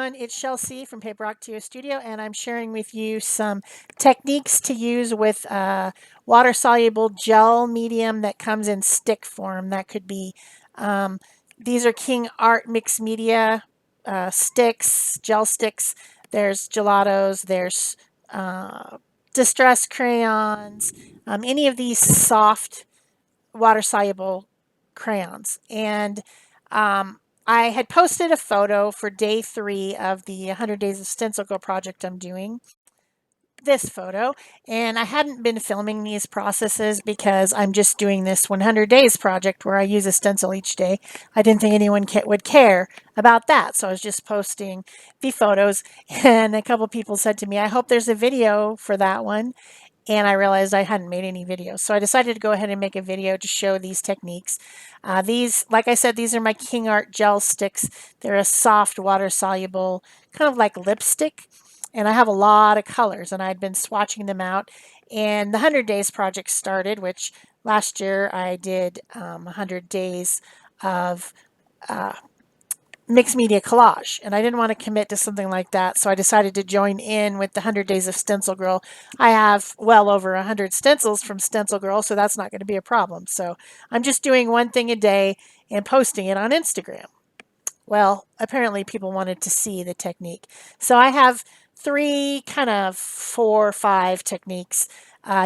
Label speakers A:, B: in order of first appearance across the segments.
A: everyone, it's Shel C from PaperOcotilloStudio, and I'm sharing with you some techniques to use with water-soluble gel medium that comes in stick form. That could be, these are King Art mixed media sticks, gel sticks. There's gelatos, there's Distress Crayons, any of these soft water-soluble crayons. And I had posted a photo for day 3 of the 100 Days of StencilGirl project I'm doing, this photo, and I hadn't been filming these processes because I'm just doing this 100 days project where I use a stencil each day. I didn't think anyone would care about that, so I was just posting the photos, and a couple people said to me, I hope there's a video for that one. And I realized I hadn't made any videos. So I decided to go ahead and make a video to show these techniques. These, like I said, these are my King Art gel sticks. They're a soft, water-soluble, kind of like lipstick. And I have a lot of colors, and I'd been swatching them out. And the 100 Days project started, which last year I did 100 days of mixed media collage, and I didn't want to commit to something like that, so I decided to join in with the 100 Days of StencilGirl. I have well over 100 stencils from StencilGirl, so that's not going to be a problem. So I'm just doing one thing a day and posting it on Instagram. Well, apparently people wanted to see the technique. So I have 3, kind of 4 or 5 techniques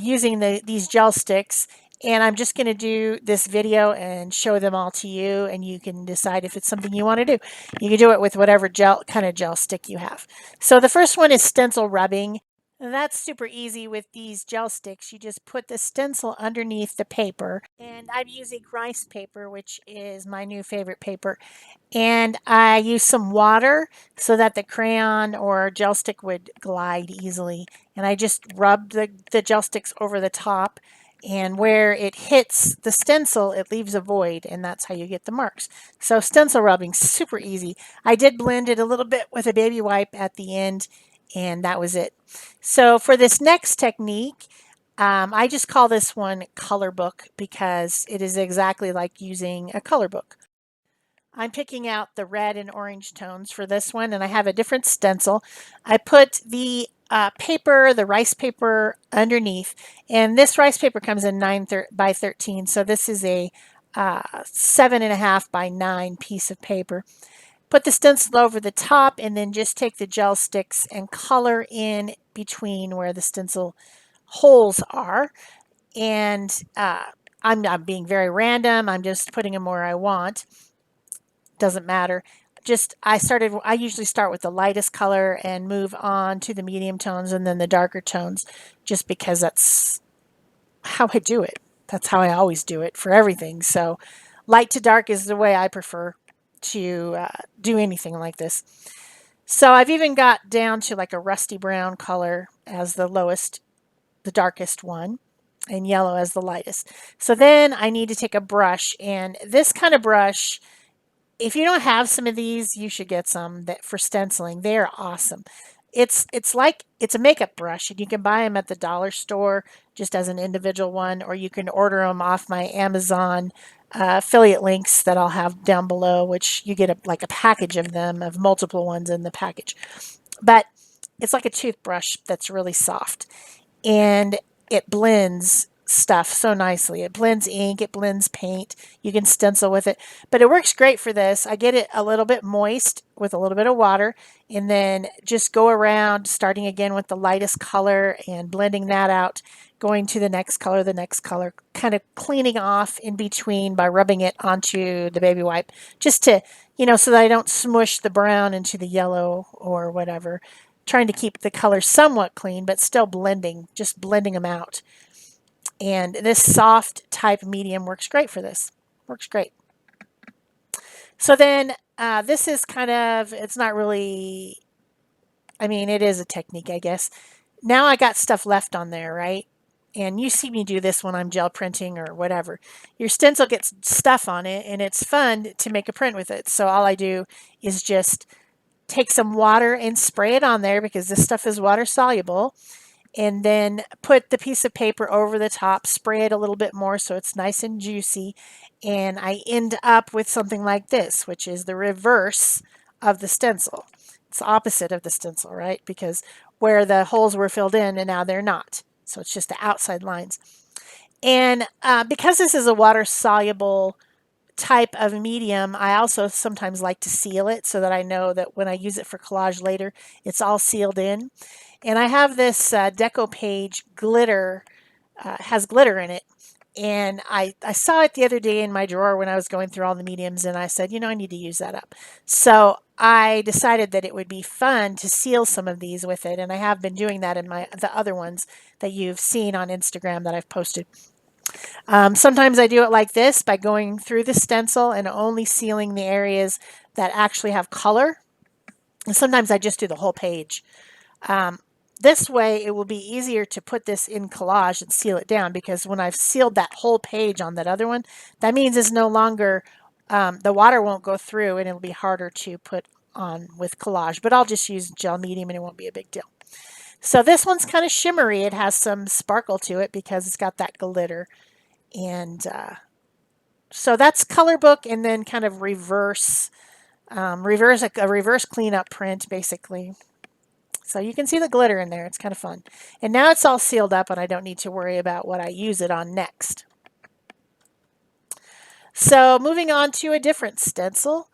A: using these gel sticks. And I'm just going to do this video and show them all to you, and you can decide if it's something you want to do. You can do it with whatever kind of gel stick you have. So the first one is stencil rubbing. That's super easy with these gel sticks. You just put the stencil underneath the paper, and I'm using rice paper, which is my new favorite paper. And I use some water so that the crayon or gel stick would glide easily. And I just rub the gel sticks over the top, and where it hits the stencil, it leaves a void, and that's how you get the marks. So stencil rubbing, super easy. I did blend it a little bit with a baby wipe at the end, and that was it. So for this next technique, I just call this one color book because it is exactly like using a color book. I'm picking out the red and orange tones for this one, and I have a different stencil. I put the paper, the rice paper, underneath, and this rice paper comes in 9 by 13, so this is a 7.5 by 9 piece of paper. Put the stencil over the top, and then just take the gel sticks and color in between where the stencil holes are. And I'm being very random. I'm just putting them where I want. Doesn't matter. I usually start with the lightest color and move on to the medium tones and then the darker tones, just because that's how I do it. That's how I always do it for everything. So light to dark is the way I prefer to do anything like this. So I've even got down to like a rusty brown color as the lowest, the darkest one, and yellow as the lightest. So then I need to take a brush, and this kind of brush, if you don't have some of these, you should get some for stenciling. They're awesome. It's a makeup brush, and you can buy them at the dollar store just as an individual one, or you can order them off my Amazon affiliate links that I'll have down below, which you get like a package of them, of multiple ones in the package. But it's like a toothbrush that's really soft, and it blends stuff so nicely. It blends ink, it blends paint. You can stencil with it, but it works great for this. I get it a little bit moist with a little bit of water, and then just go around, starting again with the lightest color and blending that out, going to the next color, kind of cleaning off in between by rubbing it onto the baby wipe, just to, so that I don't smush the brown into the yellow or whatever. Trying to keep the color somewhat clean, but still blending, just blending them out. And this soft type medium works great for this. Works great. So then this is kind of, it's not really, it is a technique, I guess. Now I got stuff left on there, right? And you see me do this when I'm gel printing or whatever. Your stencil gets stuff on it, and it's fun to make a print with it. So all I do is just take some water and spray it on there, because this stuff is water soluble. And then put the piece of paper over the top, spray it a little bit more so it's nice and juicy, and I end up with something like this, which is the reverse of the stencil. It's the opposite of the stencil, right? Because where the holes were filled in and now they're not. So it's just the outside lines. And because this is a water-soluble type of medium, I also sometimes like to seal it so that I know that when I use it for collage later, it's all sealed in. And I have this Deco Page glitter, has glitter in it. And I saw it the other day in my drawer when I was going through all the mediums, and I said, you know, I need to use that up. So I decided that it would be fun to seal some of these with it, and I have been doing that in the other ones that you've seen on Instagram that I've posted. Sometimes I do it like this by going through the stencil and only sealing the areas that actually have color. And sometimes I just do the whole page. This way it will be easier to put this in collage and seal it down, because when I've sealed that whole page on that other one, that means it's no longer, the water won't go through and it'll be harder to put on with collage. But I'll just use gel medium and it won't be a big deal. So this one's kind of shimmery. It has some sparkle to it because it's got that glitter. And so that's color book, and then kind of reverse a reverse cleanup print basically. So you can see the glitter in there. It's kind of fun. And now it's all sealed up and I don't need to worry about what I use it on next. So moving on to a different stencil.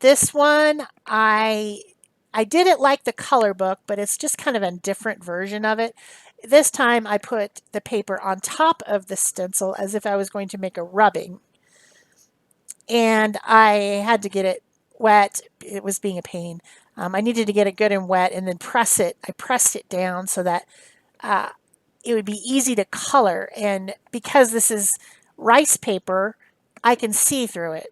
A: This one, I did it like the color book, but it's just kind of a different version of it. This time I put the paper on top of the stencil as if I was going to make a rubbing. And I had to get it wet. It was being a pain. I needed to get it good and wet and then press it. I pressed it down so that it would be easy to color. And because this is rice paper, I can see through it.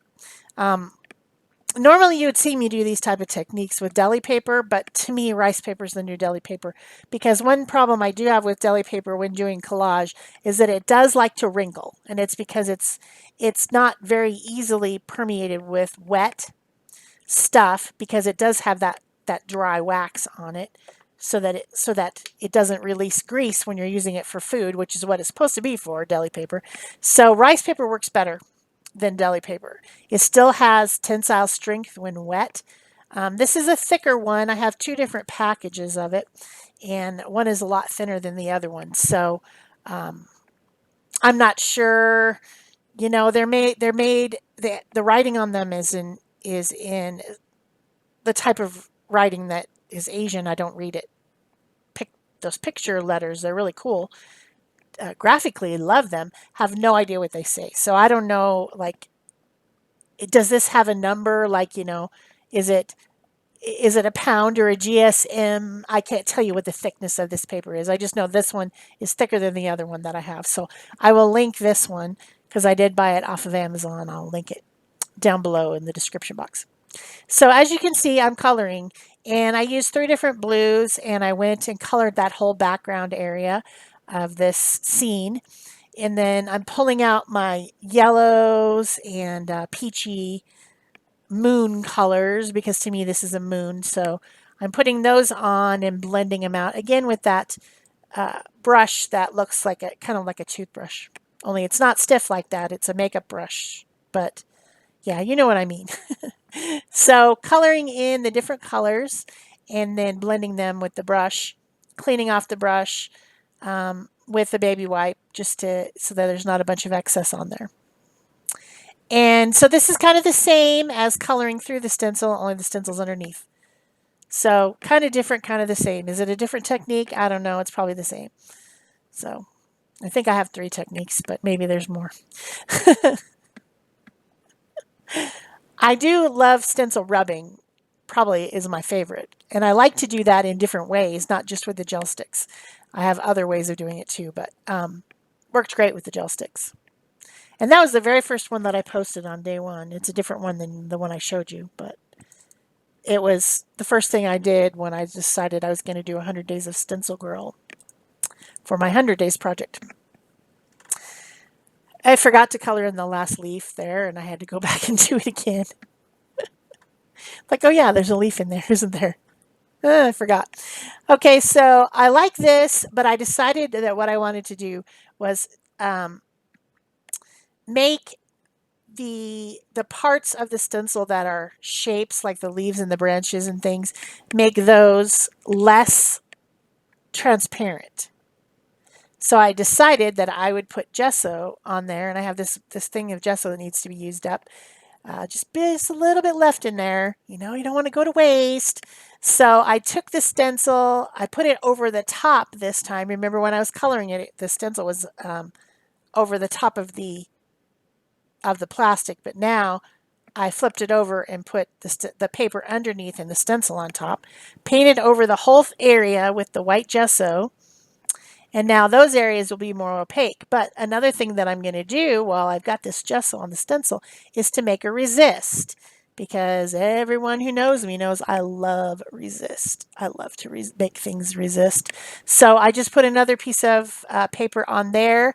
A: Normally you would see me do these type of techniques with deli paper, but to me rice paper is the new deli paper, because one problem I do have with deli paper when doing collage is that it does like to wrinkle, and it's because it's not very easily permeated with wet stuff, because it does have that dry wax on it, so that it doesn't release grease when you're using it for food, which is what it's supposed to be for, deli paper. So rice paper works better than deli paper. It still has tensile strength when wet. This is a thicker one. I have two different packages of it, and one is a lot thinner than the other one. So I'm not sure. You know, they're made. The writing on them is in the type of writing that is Asian. I don't read it. Those picture letters, they're really cool. Graphically, love them. Have no idea what they say. So I don't know, like, does this have a number? Like, you know, is it a pound or a GSM? I can't tell you what the thickness of this paper is. I just know this one is thicker than the other one that I have. So I will link this one because I did buy it off of Amazon. I'll link it down below in the description box. So as you can see, I'm coloring, and I used 3 different blues, and I went and colored that whole background area of this scene. And then I'm pulling out my yellows and peachy moon colors, because to me this is a moon. So I'm putting those on and blending them out again with that brush that looks like kind of like a toothbrush, only it's not stiff like that. It's a makeup brush, but yeah, you know what I mean. So coloring in the different colors and then blending them with the brush, cleaning off the brush with a baby wipe so that there's not a bunch of excess on there. And so this is kind of the same as coloring through the stencil, only the stencil's underneath. So kind of different, kind of the same. Is it a different technique? I don't know. It's probably the same. So I think I have 3 techniques, but maybe there's more. I do love stencil rubbing, probably is my favorite. And I like to do that in different ways, not just with the gel sticks. I have other ways of doing it too, but worked great with the gel sticks. And that was the very first one that I posted on day 1. It's a different one than the one I showed you, but it was the first thing I did when I decided I was going to do 100 days of StencilGirl for my 100 days project. I forgot to color in the last leaf there, and I had to go back and do it again. Like, oh yeah, there's a leaf in there, isn't there? I forgot. Okay, so I like this, but I decided that what I wanted to do was make the parts of the stencil that are shapes like the leaves and the branches and things, make those less transparent. So I decided that I would put gesso on there, and I have this thing of gesso that needs to be used up. Just a little bit left in there. You know, you don't want to go to waste. So I took the stencil, I put it over the top this time. Remember when I was coloring it, the stencil was over the top of the plastic, but now I flipped it over and put the paper underneath and the stencil on top. Painted over the whole area with the white gesso. And now those areas will be more opaque. But another thing that I'm going to do while I've got this gesso on the stencil is to make a resist. Because everyone who knows me knows I love resist. I love to make things resist. So I just put another piece of paper on there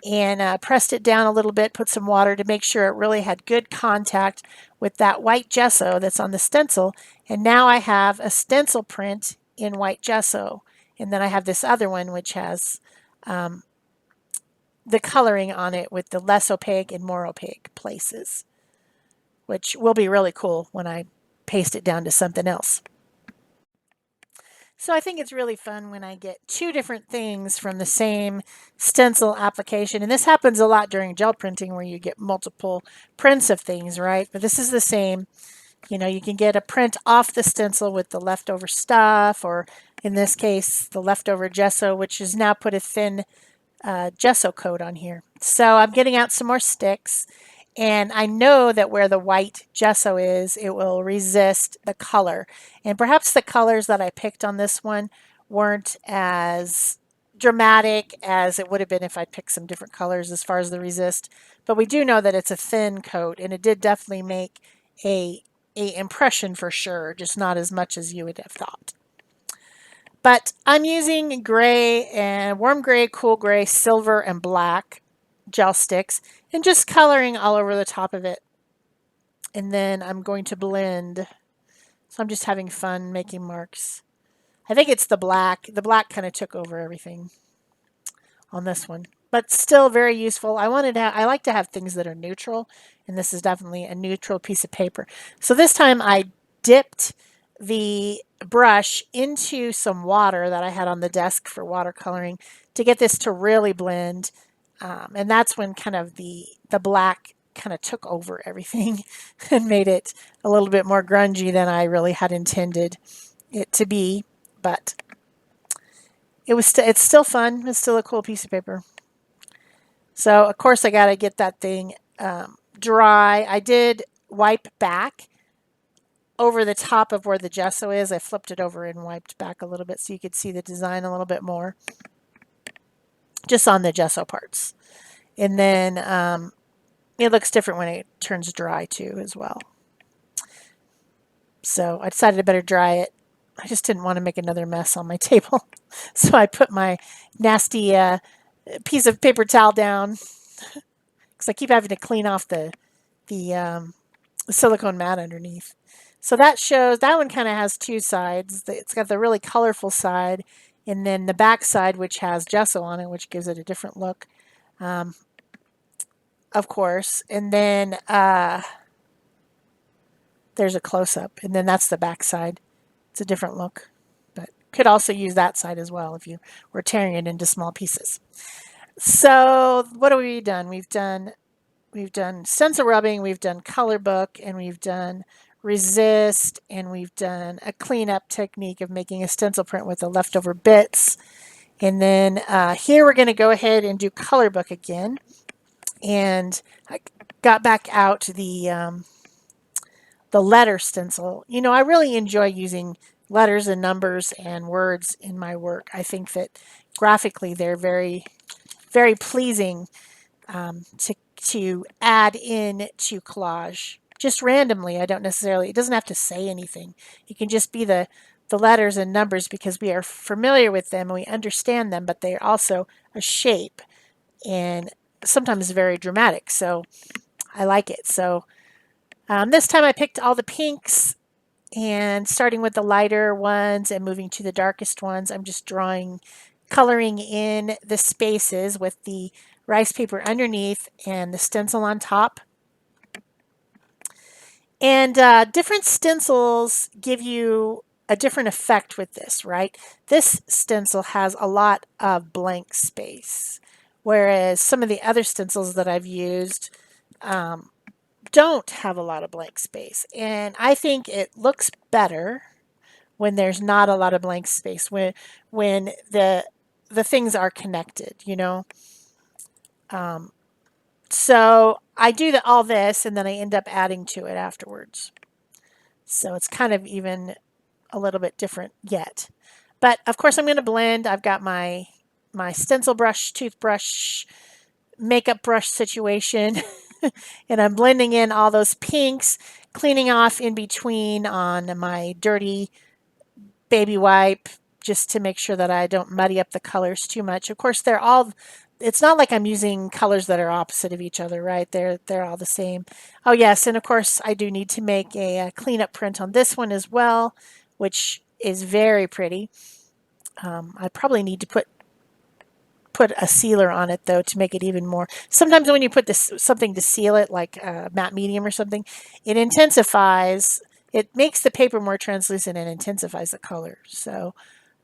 A: and pressed it down a little bit, put some water to make sure it really had good contact with that white gesso that's on the stencil. And now I have a stencil print in white gesso. And then I have this other one which has the coloring on it with the less opaque and more opaque places, which will be really cool when I paste it down to something else. So I think it's really fun when I get two different things from the same stencil application. And this happens a lot during gel printing where you get multiple prints of things, right? But this is the same. You know, you can get a print off the stencil with the leftover stuff, or in this case, the leftover gesso, which has now put a thin gesso coat on here. So I'm getting out some more sticks, and I know that where the white gesso is, it will resist the color. And perhaps the colors that I picked on this one weren't as dramatic as it would have been if I picked some different colors as far as the resist. But we do know that it's a thin coat, and it did definitely make a impression for sure, just not as much as you would have thought. But I'm using gray and warm gray, cool gray, silver, and black gel sticks and just coloring all over the top of it. And then I'm going to blend. So I'm just having fun making marks. I think it's the black. The black kind of took over everything on this one, but still very useful. I like to have things that are neutral, and this is definitely a neutral piece of paper. So this time I dipped the brush into some water that I had on the desk for watercoloring to get this to really blend. And that's when kind of the black kind of took over everything and made it a little bit more grungy than I really had intended it to be. But it's still fun. It's still a cool piece of paper. So, of course, I got to get that thing dry. I did wipe back over the top of where the gesso is. I flipped it over and wiped back a little bit so you could see the design a little bit more. Just on the gesso parts. And then it looks different when it turns dry too as well. So I decided I better dry it. I just didn't want to make another mess on my table. So I put my nasty piece of paper towel down because I keep having to clean off the silicone mat underneath. So that one kind of has two sides. It's got the really colorful side, and then the back side, which has gesso on it, which gives it a different look, of course. And then there's a close-up, and then that's the back side. It's a different look, but could also use that side as well if you were tearing it into small pieces. So what have we done? We've done stencil rubbing, we've done color book, and we've done resist, and we've done a cleanup technique of making a stencil print with the leftover bits. And then here we're going to go ahead and do color book again. And I got back out the letter stencil. You know, I really enjoy using letters and numbers and words in my work. I think that graphically they're very, very pleasing to add in to collage. Just randomly, it doesn't have to say anything. It can just be the letters and numbers because we are familiar with them and we understand them, but they are also a shape and sometimes very dramatic. So I like it. So this time I picked all the pinks, and starting with the lighter ones and moving to the darkest ones, I'm just coloring in the spaces with the rice paper underneath and the stencil on top. And different stencils give you a different effect with this, right? This stencil has a lot of blank space, whereas some of the other stencils that I've used don't have a lot of blank space. And I think it looks better when there's not a lot of blank space, when the things are connected, you know. So I do all this and then I end up adding to it afterwards. So it's kind of even a little bit different yet. But of course I'm going to blend. I've got my stencil brush, toothbrush, makeup brush situation. And I'm blending in all those pinks, cleaning off in between on my dirty baby wipe just to make sure that I don't muddy up the colors too much. Of course, it's not like I'm using colors that are opposite of each other, right? They're all the same. Oh yes, and of course I do need to make a cleanup print on this one as well, which is very pretty. I probably need to put a sealer on it though to make it even more. Sometimes when you put something to seal it, like matte medium or something, it intensifies. It makes the paper more translucent and intensifies the color. So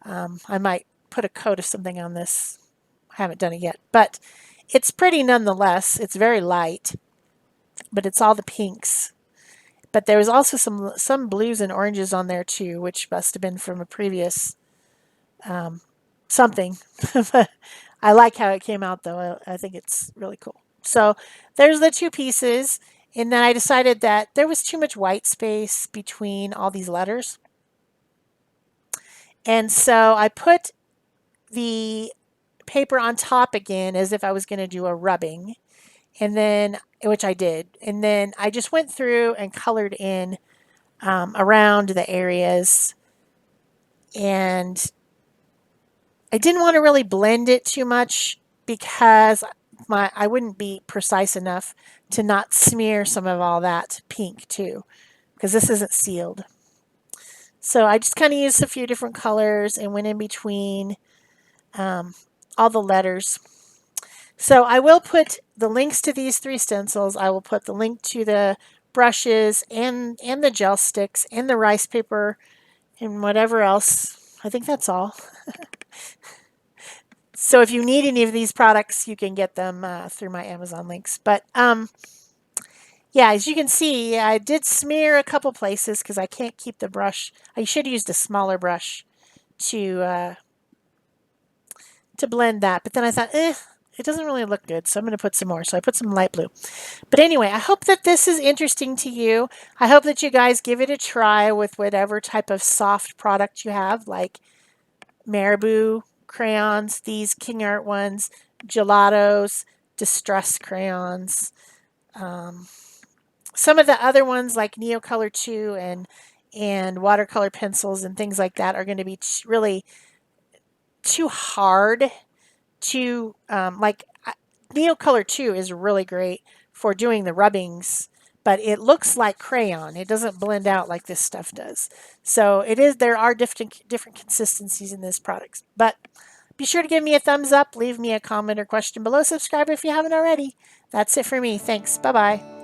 A: I might put a coat of something on this. I haven't done it yet, but it's pretty nonetheless. It's very light, but it's all the pinks. But there was also some blues and oranges on there too, which must have been from a previous something. I like how it came out though. I think it's really cool. So there's the two pieces. And then I decided that there was too much white space between all these letters. And so I put the paper on top again as if I was going to do a rubbing. And then, which I did. And then I just went through and colored in around the areas. And I didn't want to really blend it too much because I wouldn't be precise enough to not smear some of all that pink too, because this isn't sealed. So I just kind of used a few different colors and went in between all the letters. So I will put the links to these three stencils. I will put the link to the brushes and the gel sticks and the rice paper and whatever else. I think that's all. So if you need any of these products, you can get them through my Amazon links. But yeah, as you can see, I did smear a couple places because I can't keep the brush. I should have used a smaller brush to blend that. But then I thought, it doesn't really look good, so I'm going to put some more. So I put some light blue. But anyway, I hope that this is interesting to you. I hope that you guys give it a try with whatever type of soft product you have, like Marabu crayons, these King Art ones, gelatos, Distress crayons. Some of the other ones like Neocolor 2 and watercolor pencils and things like that are going to be really too hard to like Neocolor 2 is really great for doing the rubbings, but it looks like crayon. It doesn't blend out like this stuff does. So there are different consistencies in this product. But be sure to give me a thumbs up, leave me a comment or question below, subscribe if you haven't already. That's it for me. Thanks. Bye-bye.